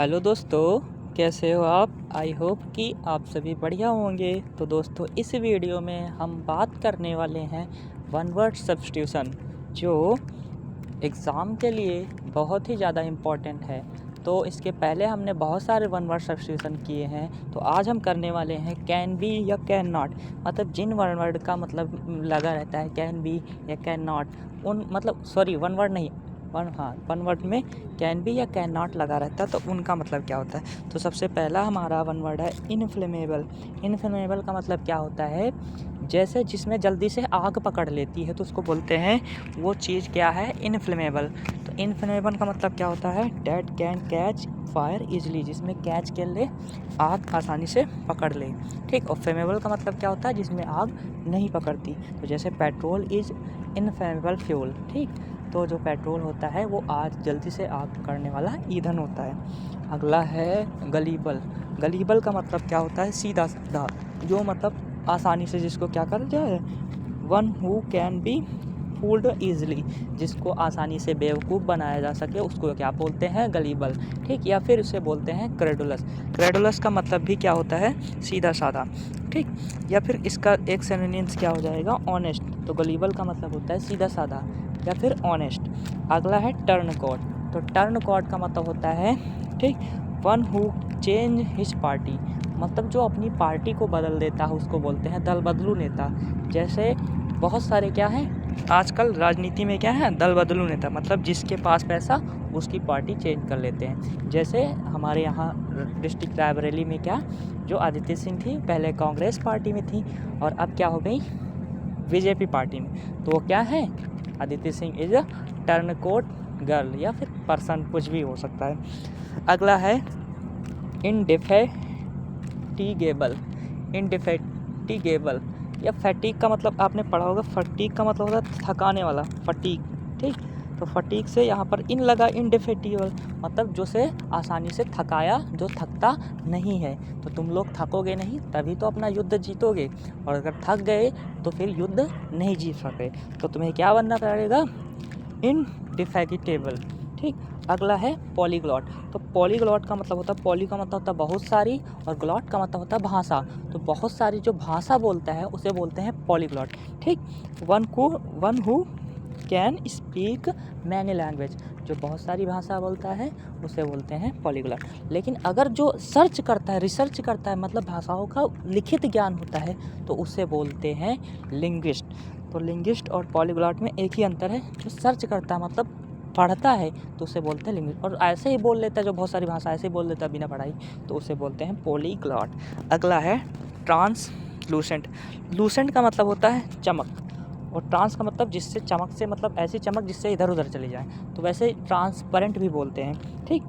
Hello दोस्तों, कैसे हो आप? आई होप कि आप सभी बढ़िया होंगे। तो दोस्तों, इस वीडियो में हम बात करने वाले हैं वन वर्ड सब्स्टिट्यूशन, जो एग्ज़ाम के लिए बहुत ही ज़्यादा इम्पॉर्टेंट है। तो इसके पहले हमने बहुत सारे वन वर्ड सब्स्टिट्यूशन किए हैं। तो आज हम करने वाले हैं कैन बी या कैन नॉट, मतलब जिन वन वर्ड का मतलब लगा रहता है कैन बी या कैन नॉट, उन मतलब सॉरी वन वर्ड नहीं, वन वर्ड में कैन बी या कैन नॉट लगा रहता है, तो उनका मतलब क्या होता है। तो सबसे पहला हमारा वन वर्ड है इनफ्लेमेबल। इनफ्लेमेबल का मतलब क्या होता है, जैसे जिसमें जल्दी से आग पकड़ लेती है तो उसको बोलते हैं वो चीज़ क्या है, इनफ्लेमेबल। तो इनफ्लेमेबल का मतलब क्या होता है, that can catch fire easily, जिसमें कैच कर ले, आग आसानी से पकड़ ले। ठीक। और फ्लेमेबल का मतलब क्या होता है, जिसमें आग नहीं पकड़ती। तो जैसे पेट्रोल इज़ इनफ्लेमेबल फ्यूल। ठीक। तो जो पेट्रोल होता है वो आज जल्दी से आग पकड़ने वाला ईंधन होता है। अगला है गलीबल। गलीबल का मतलब क्या होता है, सीधा साधा, जो मतलब आसानी से जिसको क्या कर जाए, one who can be fooled easily, जिसको आसानी से बेवकूफ़ बनाया जा सके, उसको क्या बोलते हैं, गलीबल। ठीक। या फिर उसे बोलते हैं क्रेडुलस। क्रेडुलस का मतलब भी क्या होता है, सीधा साधा। ठीक। या फिर इसका एक सिनोनिम्स क्या हो जाएगा, ऑनेस्ट। तो गलीबल का मतलब होता है सीधा साधा या फिर ऑनेस्ट। अगला है टर्न कॉर्ड। तो टर्न कॉर्ड का मतलब होता है, ठीक, one who change his party, मतलब जो अपनी पार्टी को बदल देता है उसको बोलते हैं दल बदलू नेता। जैसे बहुत सारे क्या हैं आजकल राजनीति में, क्या है, दल बदलू नेता, मतलब जिसके पास पैसा उसकी पार्टी चेंज कर लेते हैं। जैसे हमारे यहाँ डिस्ट्रिक्ट रायबरेली में क्या, जो आदित्य सिंह थी, पहले कांग्रेस पार्टी में थी और अब क्या हो गई, बीजेपी पार्टी में। तो वो क्या है, Aditya Singh is a turncoat girl या फिर पर्सन, कुछ भी हो सकता है। अगला है इंडिफेटिगेबल। इंडिफेटिगेबल या फैटिक का मतलब आपने पढ़ा होगा, फटीक का मतलब होता है थकाने वाला, फटीक। ठीक। तो फटीक से यहाँ पर इन लगा, इंडिफेटिगेबल मतलब जो से आसानी से थकाया, जो थकता नहीं है। तो तुम लोग थकोगे नहीं तभी तो अपना युद्ध जीतोगे, और अगर थक गए तो फिर युद्ध नहीं जीत सके। तो तुम्हें क्या बनना पड़ेगा, इनडिफेटिगेबल। ठीक। अगला है पॉलीग्लॉट। तो पॉलीग्लॉट का मतलब होता है, पॉली का मतलब होता है बहुत सारी, और ग्लॉट का मतलब होता है भाषा। तो बहुत सारी जो भाषा बोलता है उसे बोलते हैं पॉलीग्लॉट। ठीक। One who can speak many language, जो बहुत सारी भाषा बोलता है उसे बोलते हैं पॉलीग्लॉट। लेकिन अगर जो सर्च करता है, रिसर्च करता है, मतलब भाषाओं का लिखित ज्ञान होता है, तो उसे बोलते हैं लिंग्विस्ट। तो लिंग्विस्ट और पॉलीग्लॉट में एक ही अंतर है, जो सर्च करता है मतलब पढ़ता है तो उसे बोलते हैं लिंग्विस्ट, और ऐसे ही बोल लेता है, जो बहुत सारी भाषा ऐसे ही बोल लेता है बिना पढ़ाई, तो उसे बोलते हैं पॉलीग्लॉट। अगला है ट्रांसलूसेंट। लूसेंट का मतलब होता है चमक, और ट्रांस का मतलब जिससे, चमक से मतलब ऐसी चमक जिससे इधर उधर चली जाए, तो वैसे ट्रांसपेरेंट भी बोलते हैं। ठीक।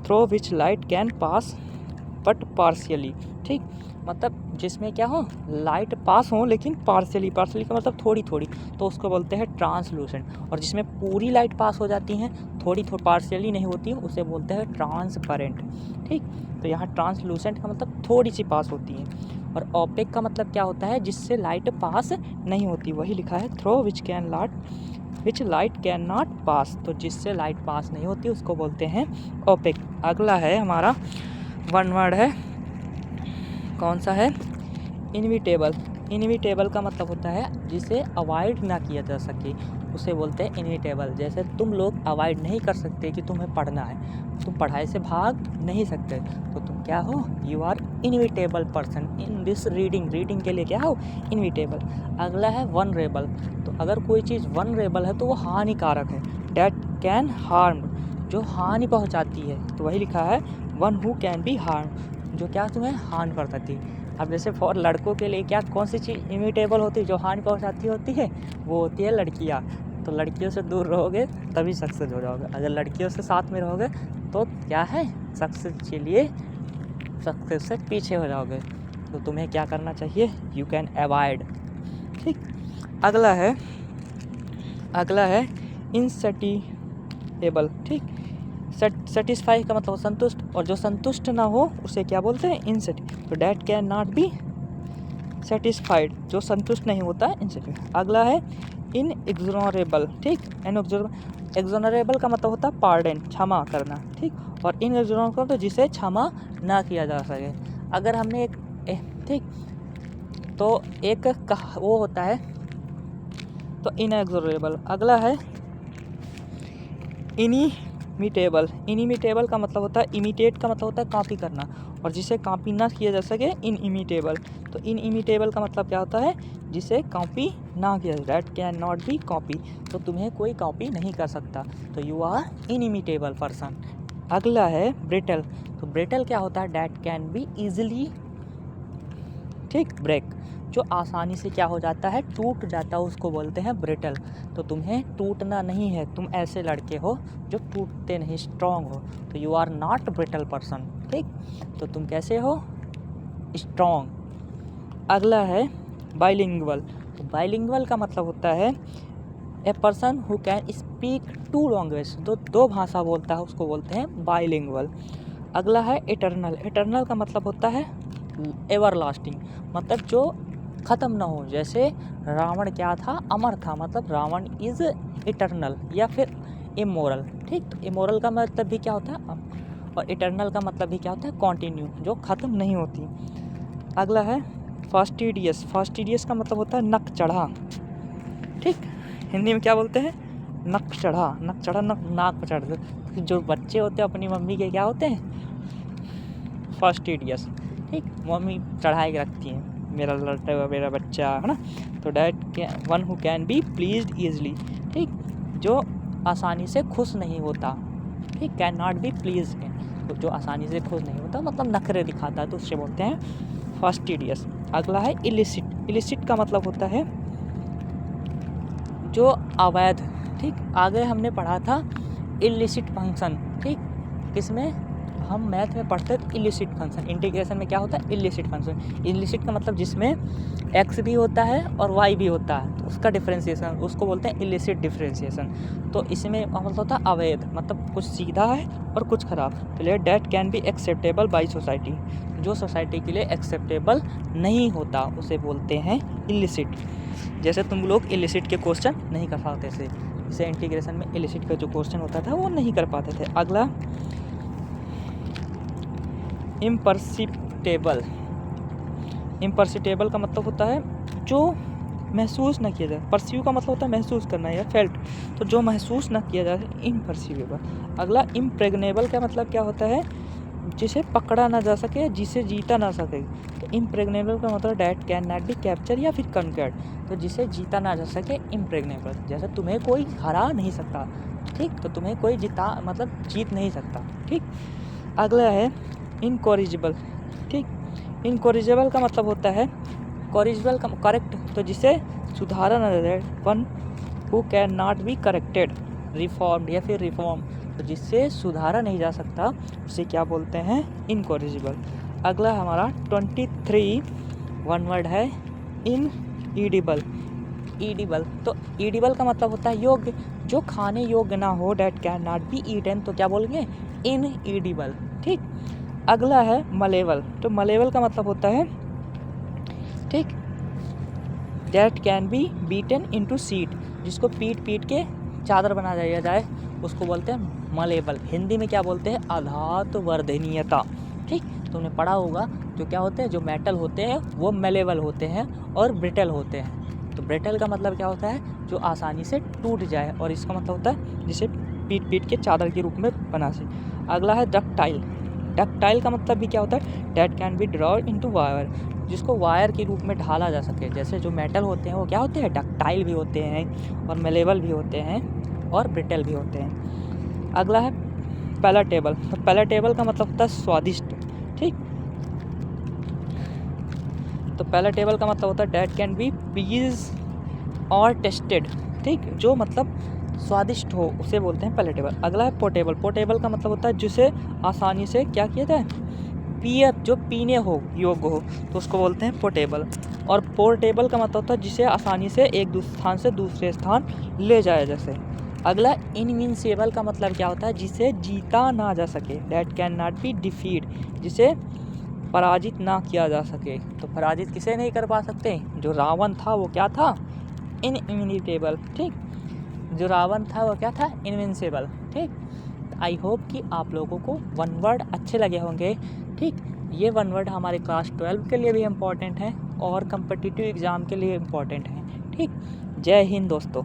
Through which light can pass but partially. ठीक। मतलब जिसमें क्या हो, लाइट पास हो लेकिन पार्शियली, पार्शियली का मतलब थोड़ी थोड़ी, तो उसको बोलते हैं ट्रांसलूसेंट। और जिसमें पूरी लाइट पास हो जाती हैं, थोड़ी थोड़ी पार्शियली नहीं होती है, उसे बोलते हैं ट्रांसपेरेंट। ठीक। तो यहाँ ट्रांसलूसेंट का मतलब थोड़ी सी पास होती है, और ओपेक का मतलब क्या होता है, जिससे लाइट पास नहीं होती, वही लिखा है, through which light can not pass, तो जिससे लाइट पास नहीं होती उसको बोलते हैं ओपेक। अगला है हमारा वन वर्ड है, कौन सा है, इनविटेबल। इनविटेबल का मतलब होता है जिसे अवॉइड ना किया जा सके, उसे बोलते हैं इनविटेबल। जैसे तुम लोग अवॉइड नहीं कर सकते कि तुम्हें पढ़ना है, तुम पढ़ाई से भाग नहीं सकते, तो तुम क्या हो, you are inevitable person in this reading. Reading के लिए क्या हो, इनविटेबल। अगला है वनरेबल। तो अगर कोई चीज़ वनरेबल है तो वो हानिकारक है, डैट कैन हार्म, जो हानि पहुंचाती है, तो वही लिखा है one who can be harm, जो क्या तुम्हें हानि कर सकती है। अब जैसे फॉर लड़कों के लिए क्या, कौन सी चीज़ इमिटेबल होती है, जो हानि पहुंचाती होती है, वो होती है लड़कियां। तो लड़कियों से दूर रहोगे तभी सक्सेस हो जाओगे, अगर लड़कियों से साथ में रहोगे तो क्या है, सक्सेस के लिए, सक्सेस से पीछे हो जाओगे। तो तुम्हें क्या करना चाहिए, यू कैन अवॉइड। ठीक। अगला है इनसेटिएबल। ठीक। सेटिस्फाई का मतलब संतुष्ट, और जो संतुष्ट ना हो उसे क्या बोलते हैं, इनसेट। तो that can not be satisfied, जो संतुष्ट नहीं होता है, इनसेटिस्फाइड। अगला है इनएग्जोनरेबल। ठीक। एग्जोनरेबल का मतलब होता है पार्डन, क्षमा करना। ठीक। और इनएग्जोरेबल तो जिसे क्षमा ना किया जा सके। अगर हमने ठीक, तो एक वो होता है तो इनएग्जोरेबल। अगला है इनिमिटेबल। इनिमिटेबल का मतलब होता है, इमिटेट का मतलब होता है कॉपी करना, और जिसे कॉपी ना किया जा सके इनइमिटेबल। तो इनइमिटेबल का मतलब क्या होता है, जिसे कॉपी ना किया जाए, that can not B copy. तो तुम्हें कोई कॉपी नहीं कर सकता, तो यू आर इनइमिटेबल पर्सन। अगला है ब्रिटल। तो ब्रिटल क्या होता है, दैट कैन बी ईजिली ठीक ब्रेक, जो आसानी से क्या हो जाता है, टूट जाता है, उसको बोलते हैं ब्रिटल। तो तुम्हें टूटना नहीं है, तुम ऐसे लड़के हो जो टूटते नहीं, स्ट्रॉन्ग हो, तो you are not brittle person. ठीक, तो तुम कैसे हो, स्ट्रॉन्ग। अगला है बाइलिंगुअल। तो बाइलिंगुअल का मतलब होता है a person who can speak two language, जो दो भाषा बोलता है उसको बोलते हैं बाइलिंगुअल। अगला है इटर्नल। इटर्नल का मतलब होता है एवर लास्टिंग, मतलब जो ख़त्म ना हो। जैसे रावण क्या था, अमर था, मतलब रावण इज़ इटर्नल, या फिर इमोरल। ठीक, तो इमोरल का मतलब भी क्या होता है, और इटर्नल का मतलब भी क्या होता है, कॉन्टिन्यू, जो ख़त्म नहीं होती। अगला है फास्टिडियस। फास्टिडियस का मतलब होता है नक चढ़ा। ठीक, हिंदी में क्या बोलते हैं, नक चढ़ा। नक चढ़ा, नाक पर चढ़ दो। जो बच्चे होते हैं अपनी मम्मी के क्या होते हैं, फास्टिडियस। ठीक, मम्मी चढ़ाए के रखती हैं, मेरा लड़का हुआ, मेरा बच्चा है ना। तो that one who can be pleased easily. ठीक, जो आसानी से खुश नहीं होता। ठीक, कैन नॉट बी प्लीज, तो जो आसानी से खुश नहीं होता मतलब नखरे दिखाता है, तो उससे बोलते हैं फास्टिडियस। अगला है इलिसिट। इलिसिट का मतलब होता है जो अवैध। ठीक, आगे हमने पढ़ा था इलिसिट फंक्शन। ठीक, किसमें, हम मैथ में पढ़ते हैं इलिसिट फंक्शन। इंटीग्रेशन में क्या होता है, इलिसिट फंक्शन। इलिसिट का मतलब जिसमें एक्स भी होता है और वाई भी होता है, तो उसका डिफरेंशिएशन, उसको बोलते हैं इलिसिट डिफरेंशिएशन। तो इसमें मतलब होता है अवैध, मतलब कुछ सीधा है और कुछ खराब। तो date can be acceptable by society, जो सोसाइटी के लिए एक्सेप्टेबल नहीं होता उसे बोलते हैं इलिसिट। जैसे तुम लोग इलिसिट के क्वेश्चन नहीं कर पाते थे, जैसे इंटीग्रेशन में इलिसिट का जो क्वेश्चन होता था वो नहीं कर पाते थे। अगला इम्परसिप्टेबल। इम्परसिप्टेबल का मतलब होता है जो महसूस ना किया जाए। परसीव का मतलब होता है महसूस करना या फेल्ट, तो जो महसूस ना किया जाए, इम्परसिवेबल। अगला इम्प्रेग्नेबल का मतलब क्या होता है, जिसे पकड़ा ना जा सके, जिसे जीता ना सके। तो इम्प्रेग्नेबल का मतलब that can not be capture या फिर कनक्वर्ड, तो जिसे जीता ना जा सके इम्प्रेग्नेबल। जैसे तुम्हें कोई हरा नहीं सकता, ठीक, तो तुम्हें कोई मतलब जीत नहीं सकता। ठीक, अगला है इनकॉरिजिबल। ठीक, इनकॉरिजिबल का मतलब होता है कॉरिजिबल का करेक्ट, तो जिसे सुधारा ना जाए, one who can not be corrected, reformed या फिर रिफॉर्म, तो जिससे सुधारा नहीं जा सकता उसे क्या बोलते हैं, इनकॉरिजिबल। अगला हमारा 23 वन वर्ड है इन ईडिबल। ईडिबल, तो ईडिबल का मतलब होता है योग्य, जो खाने योग्य ना हो, that can not be eaten, तो क्या बोलेंगे, इन ईडिबल। ठीक, अगला है मलेवल। तो मलेवल का मतलब होता है, ठीक, that can be beaten into seat, जिसको पीट पीट के चादर बना दिया जाए, उसको बोलते हैं मलेबल। हिंदी में क्या बोलते हैं, अधात वर्धनीयता। ठीक, तुमने पढ़ा होगा, जो क्या होते हैं, जो मेटल होते हैं वो मलेबल होते हैं और ब्रिटल होते हैं। तो ब्रिटल का मतलब क्या होता है, जो आसानी से टूट जाए, और इसका मतलब होता है जिसे पीट पीट के चादर के रूप में बना सके। अगला है डक्टाइल। डक्टाइल का मतलब भी क्या होता है, that can be drawn into wire, जिसको वायर के रूप में ढाला जा सके। जैसे जो मेटल होते हैं वो क्या होते हैं, डक्टाइल भी होते हैं और मलेबल भी होते हैं और ब्रिटल भी होते हैं। अगला है पैलेटेबल। तो पैलेटेबल का मतलब होता है स्वादिष्ट। ठीक, तो पैलेटेबल का मतलब होता है डैट कैन बी पीज और टेस्टेड। ठीक, जो मतलब स्वादिष्ट हो उसे बोलते हैं पैलेटेबल। अगला है पोर्टेबल। पोर्टेबल का मतलब होता है जिसे आसानी से क्या किया जाए, जो पीने हो योग्य हो, तो उसको बोलते हैं पोर्टेबल। और पोर्टेबल का मतलब होता है जिसे आसानी से एक स्थान से दूसरे स्थान ले जाया जैसे। अगला इनविंसिबल का मतलब क्या होता है, जिसे जीता ना जा सके, that can not B defeat, जिसे पराजित ना किया जा सके। तो पराजित किसे नहीं कर पा सकते, जो रावण था वो क्या था, इनइमिटेबल। ठीक, जो रावण था वो क्या था, इनविंसिबल। ठीक, आई होप कि आप लोगों को वन वर्ड अच्छे लगे होंगे। ठीक, ये वन वर्ड हमारे क्लास 12 के लिए भी इम्पॉर्टेंट है और कम्पिटिटिव एग्ज़ाम के लिए इम्पॉर्टेंट है। ठीक, जय हिंद दोस्तों।